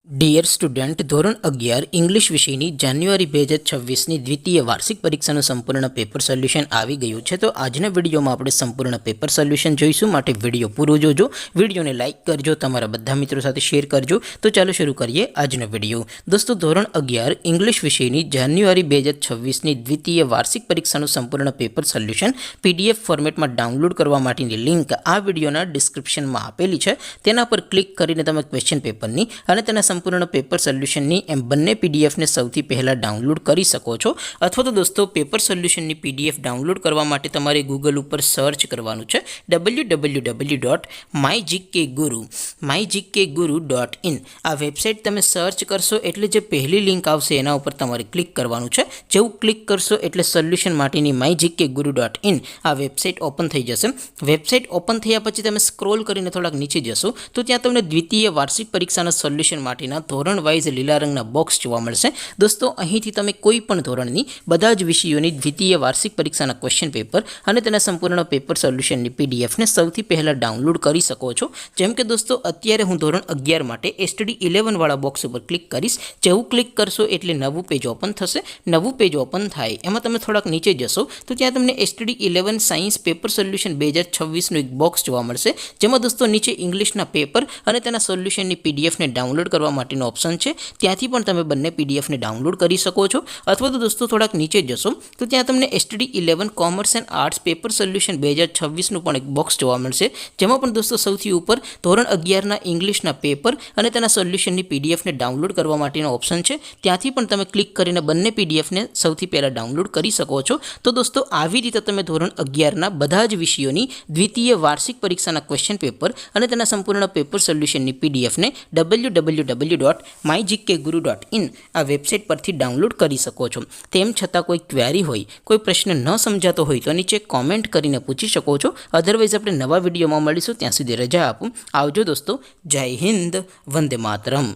Dear student, ધોરણ 11 English વિષયની જાન્યુઆરી 2026ની દ્વિતીય વાર્ષિક પરીક્ષાનું સંપૂર્ણ પેપર સોલ્યુશન આવી ગયું છે. તો આજના વિડીયોમાં આપણે સંપૂર્ણ પેપર સોલ્યુશન જોઈશું, માટે વિડીયો પૂરો જોજો. વિડીયોને લાઇક કરજો, તમારા બધા મિત્રો સાથે શેર કરજો. તો ચાલો શરૂ કરીએ આજનો વિડીયો. દોસ્તો, ધોરણ 11 ઇંગ્લિશ વિષયની જાન્યુઆરી 2026ની દ્વિતીય વાર્ષિક પરીક્ષાનું સંપૂર્ણ પેપર સોલ્યુશન PDF ફોર્મેટમાં ડાઉનલોડ કરવા માટેની લિંક આ વિડીયોના ડિસ્ક્રિપ્શનમાં આપેલી છે. તેના પર ક્લિક કરીને તમે ક્વેશ્ચન પેપરની અને તેના સંપૂર્ણ પેપર સોલ્યુશનની એમ બંને પીડીએફને સૌથી પહેલાં ડાઉનલોડ કરી શકો છો. અથવા તો દોસ્તો, પેપર સોલ્યુશનની PDF ડાઉનલોડ કરવા માટે તમારે ગૂગલ ઉપર સર્ચ કરવાનું છે www.mygkguru.in. આ વેબસાઇટ તમે સર્ચ કરશો એટલે જે પહેલી લિંક આવશે એના ઉપર તમારે ક્લિક કરવાનું છે. જેવું ક્લિક કરશો એટલે સોલ્યુશન માટેની mygkguru.in આ વેબસાઇટ ઓપન થઈ જશે. વેબસાઇટ ઓપન થયા પછી તમે સ્ક્રોલ કરીને થોડાક નીચે જશો તો ત્યાં તમને દ્વિતીય વાર્ષિક પરીક્ષાના સોલ્યુશન માટેના ધોરણ વાઇઝ લીલા રંગના બોક્સ જોવા મળશે. દોસ્તો, અહીંથી તમે કોઈ પણ ધોરણની બધા જ વિષયોની દ્વિતીય વાર્ષિક પરીક્ષાના ક્વેશ્ચન પેપર અને તેના સંપૂર્ણ પેપર સોલ્યુશનની PDFને સૌથી પહેલાં ડાઉનલોડ કરી શકો છો. જેમ કે દોસ્તો, અત્યારે હું ધોરણ 11 માટે STD11 વાળા બોક્સ ઉપર ક્લિક કરીશ. જેવું ક્લિક કરશો એટલે નવું પેજ ઓપન થશે. નવું પેજ ઓપન થાય એમાં તમે થોડાક નીચે જશો તો ત્યાં તમને STD11 સાયન્સ પેપર સોલ્યુશન 2026નું એક બોક્સ જોવા મળશે. જેમાં દોસ્તો નીચે ઇંગ્લિશના પેપર અને તેના સોલ્યુશનની PDFને ડાઉનલોડ કરવા માટેનો ઓપ્શન છે. ત્યાંથી પણ તમે બંને PDFને ડાઉનલોડ કરી શકો છો. અથવા તો દોસ્તો થોડાક નીચે જશો તો ત્યાં તમને STD11 commerce and arts paper solution 2026નું પણ એક બોક્સ જોવા મળશે. જેમાં પણ દોસ્તો સૌથી ઉપર ધોરણ 11ના ઇંગ્લિશના પેપર અને તેના સોલ્યુશનની PDFને ડાઉનલોડ કરવા માટેનો ઓપ્શન છે. ત્યાંથી પણ તમે ક્લિક કરીને બંને PDFને સૌથી પહેલાં ડાઉનલોડ કરી શકો છો. તો દોસ્તો, આવી રીતે તમે ધોરણ 11ના બધા જ વિષયોની દ્વિતીય વાર્ષિક પરીક્ષાના ક્વેશ્ચન પેપર અને તેના સંપૂર્ણ પેપર સોલ્યુશનની PDFને www.mygkguru.in આ વેબસાઇટ પરથી ડાઉનલોડ કરી શકો છો. તેમ છતાં કોઈ ક્વેરી હોય, કોઈ પ્રશ્ન ન સમજાતો હોય તો નીચે કોમેન્ટ કરીને પૂછી શકો છો. અધરવાઇઝ આપણે નવા વિડીયોમાં મળીશું. ત્યાં સુધી રજા આપું. આવજો દોસ્તો. જય હિન્દ. વંદે માતરમ.